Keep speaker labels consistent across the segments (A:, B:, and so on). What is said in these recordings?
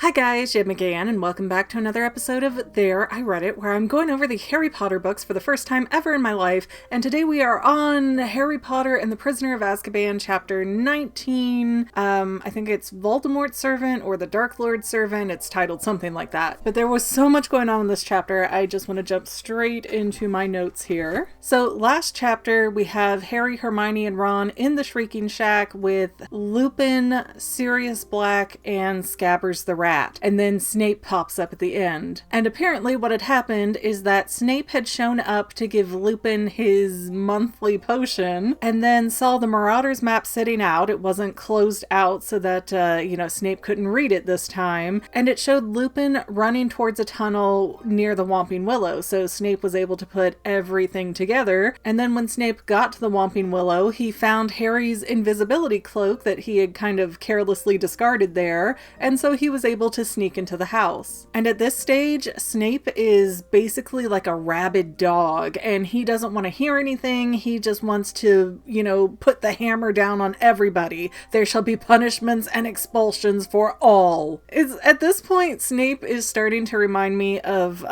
A: Hi guys, Jim McGann, and welcome back to another episode of There, I Read It, where I'm going over the Harry Potter books for the first time ever in my life, and today we are on Harry Potter and the Prisoner of Azkaban, chapter 19. I think it's Voldemort's Servant or the Dark Lord's Servant. It's titled something like that. But there was so much going on in this chapter, I just want to jump straight into my notes here. So last chapter, we have Harry, Hermione, and Ron in the Shrieking Shack with Lupin, Sirius Black, and Scabbers the Rat. And then Snape pops up at the end. And apparently what had happened is that Snape had shown up to give Lupin his monthly potion and then saw the Marauders map sitting out. It wasn't closed out so that, Snape couldn't read it this time. And it showed Lupin running towards a tunnel near the Whomping Willow. So Snape was able to put everything together. And then when Snape got to the Whomping Willow, he found Harry's invisibility cloak that he had kind of carelessly discarded there. And so he was able to sneak into the house. And at this stage, Snape is basically like a rabid dog, and he doesn't want to hear anything. He just wants to, put the hammer down on everybody. There shall be punishments and expulsions for all. At this point, Snape is starting to remind me of,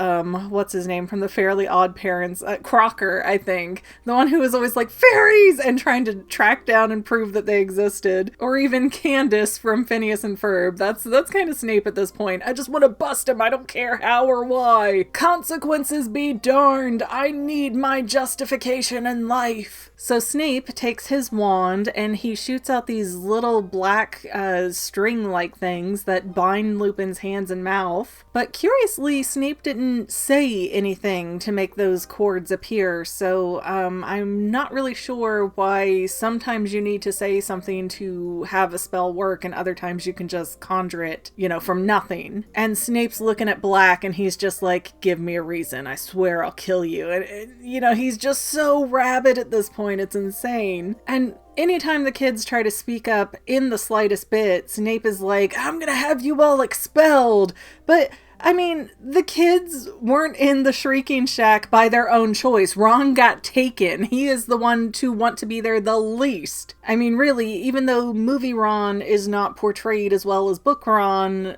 A: what's his name from the Fairly Odd Parents? Crocker, I think. The one who was always like, fairies! And trying to track down and prove that they existed. Or even Candace from Phineas and Ferb. That's kind of Snape at this point. I just want to bust him. I don't care how or why. Consequences be darned. I need my justification in life. So Snape takes his wand and he shoots out these little black string-like things that bind Lupin's hands and mouth. But curiously, Snape didn't say anything to make those cords appear. So I'm not really sure why sometimes you need to say something to have a spell work and other times you can just conjure it, from nothing. And Snape's looking at Black and he's just like, give me a reason. I swear I'll kill you. And he's just so rabid at this point. It's insane. And anytime the kids try to speak up in the slightest bit, Snape is like, I'm gonna have you all expelled. But the kids weren't in the Shrieking Shack by their own choice. Ron got taken. He is the one to want to be there the least. Really, even though movie Ron is not portrayed as well as book Ron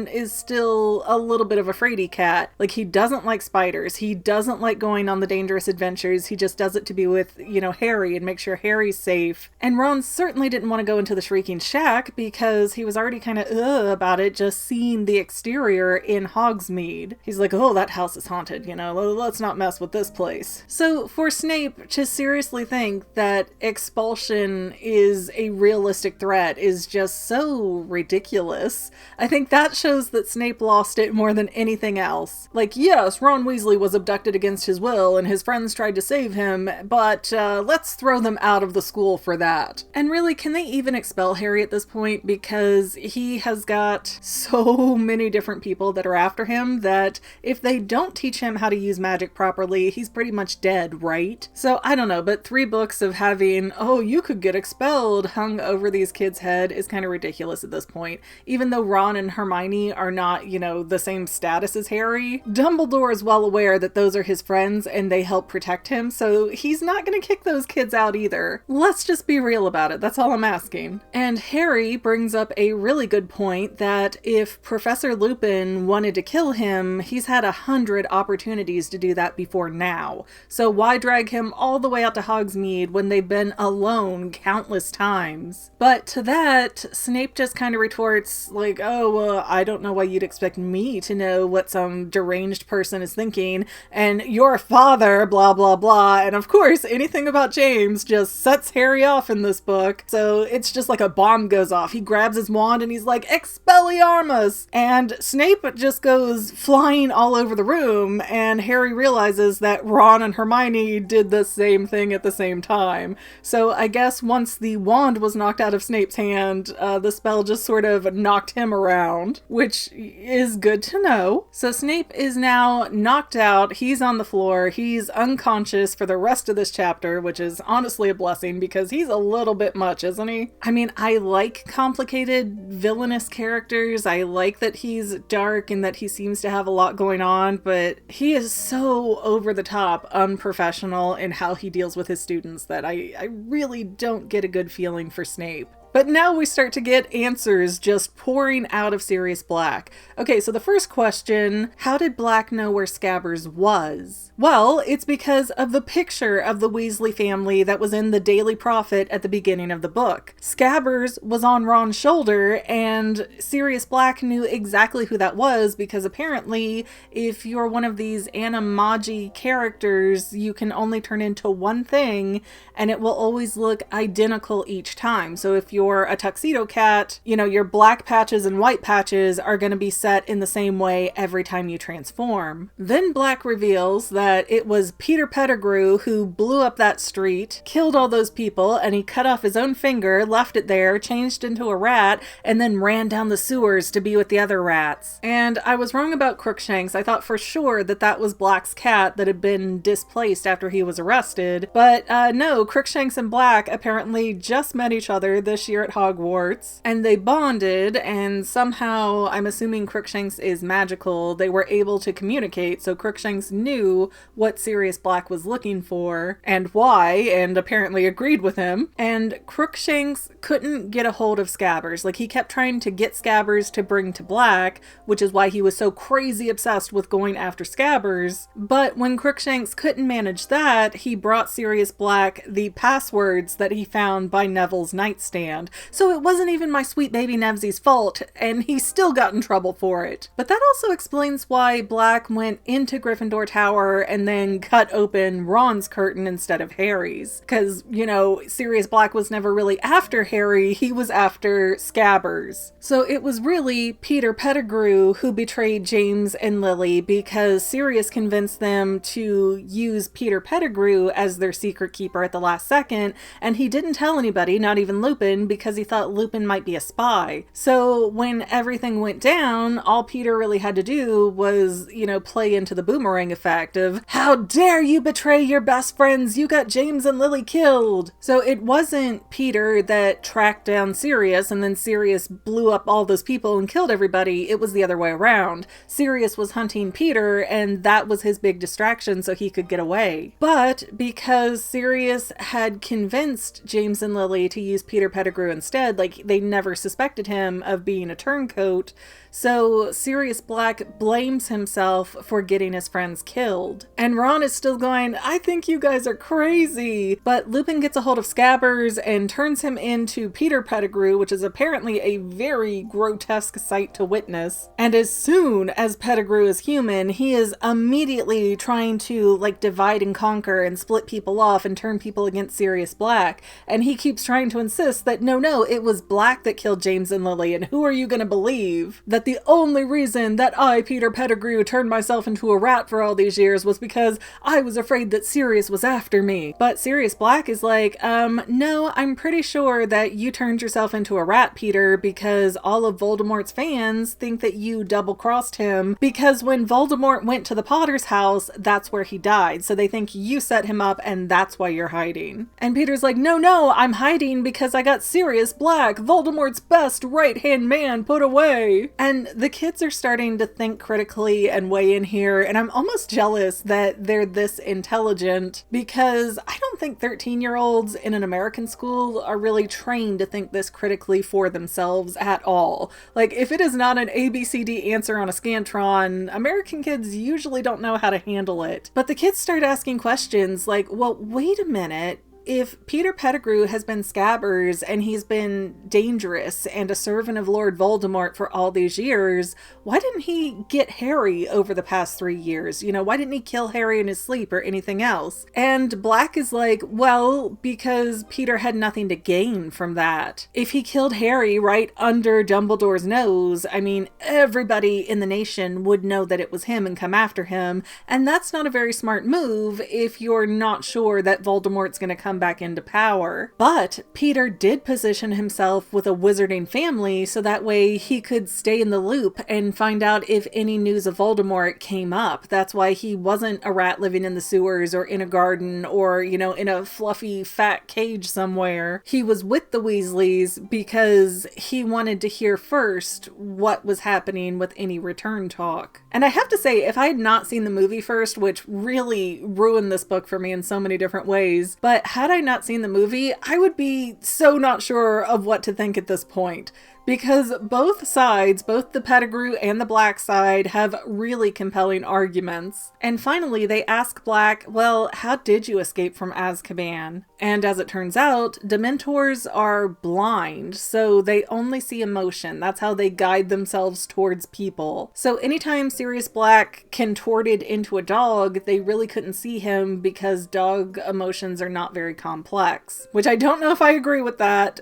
A: is still a little bit of a fraidy cat. Like, he doesn't like spiders. He doesn't like going on the dangerous adventures. He just does it to be with, Harry and make sure Harry's safe. And Ron certainly didn't want to go into the Shrieking Shack because he was already kind of about it just seeing the exterior in Hogsmeade. He's like, oh, that house is haunted, let's not mess with this place. So for Snape to seriously think that expulsion is a realistic threat is just so ridiculous. I think that shows that Snape lost it more than anything else. Like, yes, Ron Weasley was abducted against his will and his friends tried to save him, but let's throw them out of the school for that. And really, can they even expel Harry at this point? Because he has got so many different people that are after him that if they don't teach him how to use magic properly, he's pretty much dead, right? So I don't know, but 3 books of having, oh, you could get expelled hung over these kids' head is kind of ridiculous at this point. Even though Ron and Hermione are not, the same status as Harry, Dumbledore is well aware that those are his friends and they help protect him, so he's not going to kick those kids out either. Let's just be real about it. That's all I'm asking. And Harry brings up a really good point that if Professor Lupin wanted to kill him, he's had 100 opportunities to do that before now. So why drag him all the way out to Hogsmeade when they've been alone countless times? But to that, Snape just kind of retorts like, I don't know why you'd expect me to know what some deranged person is thinking, and your father, blah, blah, blah. And of course, anything about James just sets Harry off in this book. So it's just like a bomb goes off. He grabs his wand and he's like, Expelliarmus! And Snape just goes flying all over the room, and Harry realizes that Ron and Hermione did the same thing at the same time. So I guess once the wand was knocked out of Snape's hand, the spell just sort of knocked him around, which is good to know. So Snape is now knocked out. He's on the floor. He's unconscious for the rest of this chapter, which is honestly a blessing because he's a little bit much, isn't he? I like complicated villainous characters. I like that he's dark and that he seems to have a lot going on, but he is so over the top unprofessional in how he deals with his students that I really don't get a good feeling for Snape. But now we start to get answers just pouring out of Sirius Black. Okay, so the first question, how did Black know where Scabbers was? Well, it's because of the picture of the Weasley family that was in the Daily Prophet at the beginning of the book. Scabbers was on Ron's shoulder, and Sirius Black knew exactly who that was because apparently if you're one of these animagi characters, you can only turn into one thing and it will always look identical each time. So if you're a tuxedo cat, you know, your black patches and white patches are going to be set in the same way every time you transform. Then Black reveals that it was Peter Pettigrew who blew up that street, killed all those people, and he cut off his own finger, left it there, changed into a rat, and then ran down the sewers to be with the other rats. And I was wrong about Crookshanks. I thought for sure that that was Black's cat that had been displaced after he was arrested. But no, Crookshanks and Black apparently just met each other this year at Hogwarts, and they bonded, and somehow, I'm assuming Crookshanks is magical, they were able to communicate, so Crookshanks knew what Sirius Black was looking for, and why, and apparently agreed with him, and Crookshanks couldn't get a hold of Scabbers. Like, he kept trying to get Scabbers to bring to Black, which is why he was so crazy obsessed with going after Scabbers, but when Crookshanks couldn't manage that, he brought Sirius Black the passwords that he found by Neville's nightstand. So it wasn't even my sweet baby Nevsie's fault, and he still got in trouble for it. But that also explains why Black went into Gryffindor Tower and then cut open Ron's curtain instead of Harry's. Because, you know, Sirius Black was never really after Harry, he was after Scabbers. So it was really Peter Pettigrew who betrayed James and Lily because Sirius convinced them to use Peter Pettigrew as their secret keeper at the last second, and he didn't tell anybody, not even Lupin, because he thought Lupin might be a spy. So when everything went down, all Peter really had to do was, you know, play into the boomerang effect of, how dare you betray your best friends, you got James and Lily killed. So it wasn't Peter that tracked down Sirius and then Sirius blew up all those people and killed everybody, it was the other way around. Sirius was hunting Peter and that was his big distraction so he could get away. But because Sirius had convinced James and Lily to use Peter Pettigrew instead, like they never suspected him of being a turncoat, so Sirius Black blames himself for getting his friends killed. And Ron is still going, I think you guys are crazy. But Lupin gets a hold of Scabbers and turns him into Peter Pettigrew, which is apparently a very grotesque sight to witness. And as soon as Pettigrew is human, he is immediately trying to like divide and conquer and split people off and turn people against Sirius Black. And he keeps trying to insist that no, it was Black that killed James and Lily, and who are you gonna believe? That the only reason that I, Peter Pettigrew, turned myself into a rat for all these years was because I was afraid that Sirius was after me. But Sirius Black is like, no, I'm pretty sure that you turned yourself into a rat, Peter, because all of Voldemort's fans think that you double-crossed him, because when Voldemort went to the Potter's house, that's where he died, so they think you set him up and that's why you're hiding. And Peter's like, no, I'm hiding because I got Sirius Black, Voldemort's best right-hand man, put away. And the kids are starting to think critically and weigh in here, and I'm almost jealous that they're this intelligent, because I don't think 13-year-olds in an American school are really trained to think this critically for themselves at all. Like, if it is not an ABCD answer on a Scantron, American kids usually don't know how to handle it. But the kids start asking questions like, well, wait a minute. If Peter Pettigrew has been Scabbers and he's been dangerous and a servant of Lord Voldemort for all these years, why didn't he get Harry over the past 3 years? You know, why didn't he kill Harry in his sleep or anything else? And Black is like, well, because Peter had nothing to gain from that. If he killed Harry right under Dumbledore's nose, I mean, everybody in the nation would know that it was him and come after him, and that's not a very smart move if you're not sure that Voldemort's gonna come back into power. But Peter did position himself with a wizarding family so that way he could stay in the loop and find out if any news of Voldemort came up. That's why he wasn't a rat living in the sewers or in a garden or, you know, in a fluffy fat cage somewhere. He was with the Weasleys because he wanted to hear first what was happening with any return talk. And I have to say, if I had not seen the movie first, which really ruined this book for me in so many different ways, but had I not seen the movie, I would be so not sure of what to think at this point. Because both sides, both the Pettigrew and the Black side, have really compelling arguments. And finally, they ask Black, well, how did you escape from Azkaban? And as it turns out, Dementors are blind, so they only see emotion. That's how they guide themselves towards people. So anytime Sirius Black contorted into a dog, they really couldn't see him because dog emotions are not very complex. Which I don't know if I agree with that,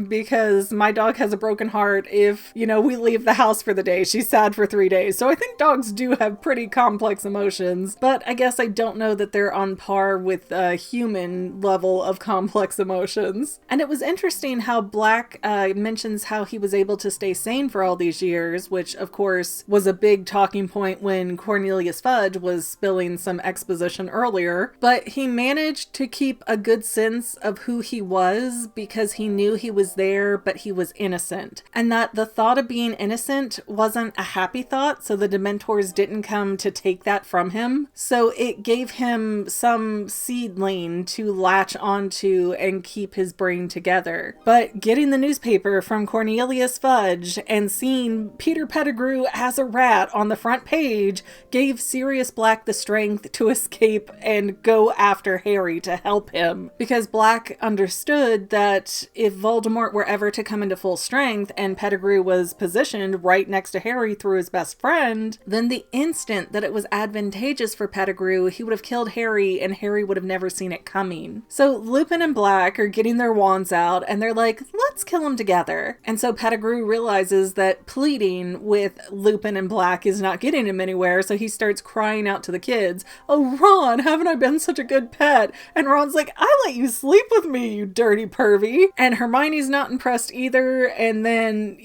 A: because my dog has a broken heart if, we leave the house for the day. She's sad for 3 days. So I think dogs do have pretty complex emotions, but I guess I don't know that they're on par with a human level of complex emotions. And it was interesting how Black mentions how he was able to stay sane for all these years, which of course was a big talking point when Cornelius Fudge was spilling some exposition earlier, but he managed to keep a good sense of who he was because he knew he was there, but he was innocent. And that the thought of being innocent wasn't a happy thought, so the Dementors didn't come to take that from him. So it gave him some seedling to latch onto and keep his brain together. But getting the newspaper from Cornelius Fudge and seeing Peter Pettigrew as a rat on the front page gave Sirius Black the strength to escape and go after Harry to help him. Because Black understood that if Voldemort were ever to come into full strength and Pettigrew was positioned right next to Harry through his best friend, then the instant that it was advantageous for Pettigrew, he would have killed Harry and Harry would have never seen it coming. So Lupin and Black are getting their wands out and they're like, let's kill him together. And so Pettigrew realizes that pleading with Lupin and Black is not getting him anywhere, so he starts crying out to the kids, oh Ron, haven't I been such a good pet? And Ron's like, I let you sleep with me, you dirty pervy. And Hermione's not impressed either, and then,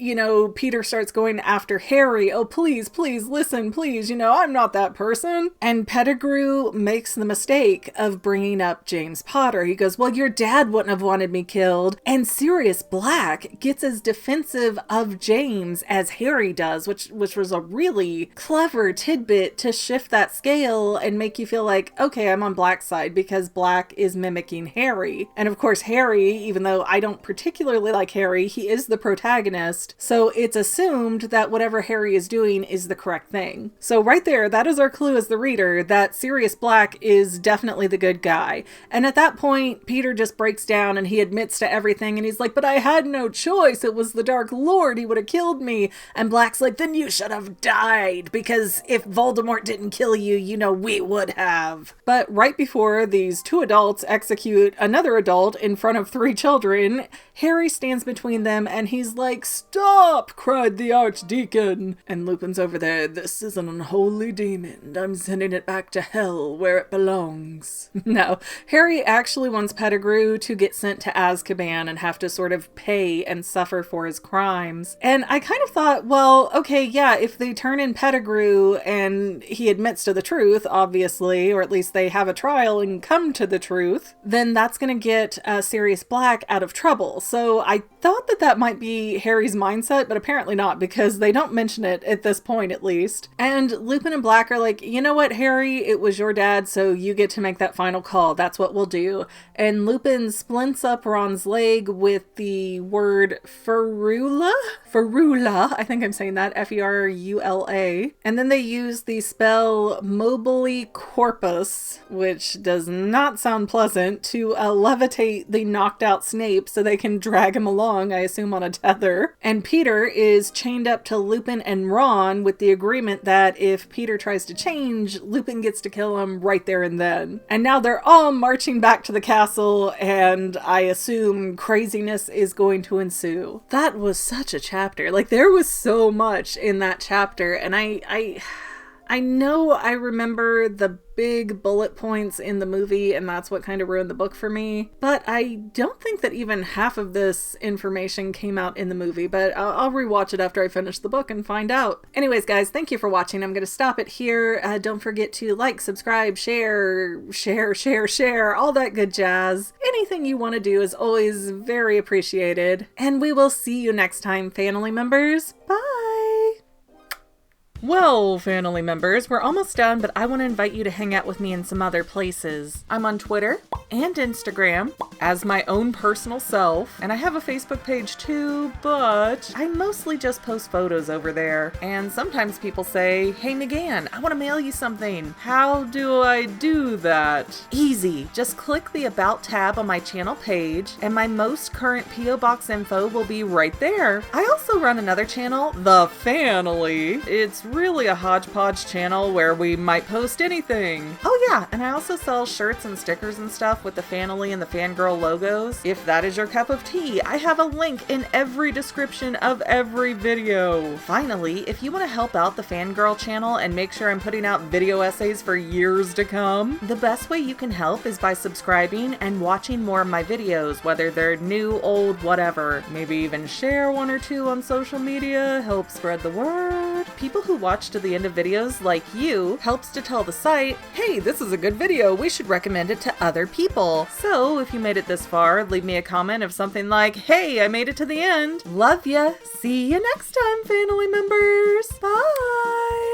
A: Peter starts going after Harry, oh please, listen, please, I'm not that person. And Pettigrew makes the mistake of bringing up James Potter. He goes, well, your dad wouldn't have wanted me killed. And Sirius Black gets as defensive of James as Harry does, which was a really clever tidbit to shift that scale and make you feel like, okay, I'm on Black's side because Black is mimicking Harry. And of course, Harry, even though I don't particularly like Harry, he is the protagonist. So it's assumed that whatever Harry is doing is the correct thing. So right there, that is our clue as the reader that Sirius Black is definitely the good guy. And at that point, Peter just breaks down and he admits to everything and he's like, but I had no choice. It was the Dark Lord. He would have killed me. And Black's like, then you should have died because if Voldemort didn't kill you, we would have. But right before these two adults execute another adult in front of 3 children, Harry stands between them and he's like, stop, cried the Archdeacon. And Lupin's over there, this is an unholy demon. I'm sending it back to hell where it belongs. No, Harry actually wants Pettigrew to get sent to Azkaban and have to sort of pay and suffer for his crimes. And I kind of thought, well, okay, yeah, if they turn in Pettigrew and he admits to the truth, obviously, or at least they have a trial and come to the truth, then that's going to get Sirius Black out of trouble. So I thought that might be Harry's mindset, but apparently not, because they don't mention it at this point, at least. And Lupin and Black are like, you know what, Harry, it was your dad, so you get to make that final call. That's what we'll do. And Lupin splints up Ron's leg with the word ferula? Ferula, I think I'm saying that, F-E-R-U-L-A. And then they use the spell mobile corpus, which does not sound pleasant, to levitate the knocked out Snape so they can drag him along, I assume on a tether. And Peter is chained up to Lupin and Ron with the agreement that if Peter tries to change, Lupin gets to kill him right there and then. And now they're all marching back to the castle, and I assume craziness is going to ensue. That was such a chapter. Like, there was so much in that chapter, and I know I remember the big bullet points in the movie, and that's what kind of ruined the book for me. But I don't think that even half of this information came out in the movie, but I'll rewatch it after I finish the book and find out. Anyways, guys, thank you for watching. I'm going to stop it here. Don't forget to like, subscribe, share, all that good jazz. Anything you want to do is always very appreciated. And we will see you next time, family members. Bye! Well, family members, we're almost done, but I want to invite you to hang out with me in some other places. I'm on Twitter and Instagram as my own personal self, and I have a Facebook page too, but I mostly just post photos over there. And sometimes people say, "Hey McGann, I want to mail you something. How do I do that?" Easy. Just click the About tab on my channel page, and my most current P.O. Box info will be right there. I also run another channel, The Family. It's really a hodgepodge channel where we might post anything. Oh yeah, and I also sell shirts and stickers and stuff with the Family and the Fangirl logos. If that is your cup of tea, I have a link in every description of every video. Finally, if you want to help out the Fangirl channel and make sure I'm putting out video essays for years to come, the best way you can help is by subscribing and watching more of my videos, whether they're new, old, whatever. Maybe even share one or two on social media, help spread the word. People who watch to the end of videos like you helps to tell the site, hey, this is a good video, we should recommend it to other people. So if you made it this far, leave me a comment of something like, hey, I made it to the end. Love ya. See you next time, family members. Bye.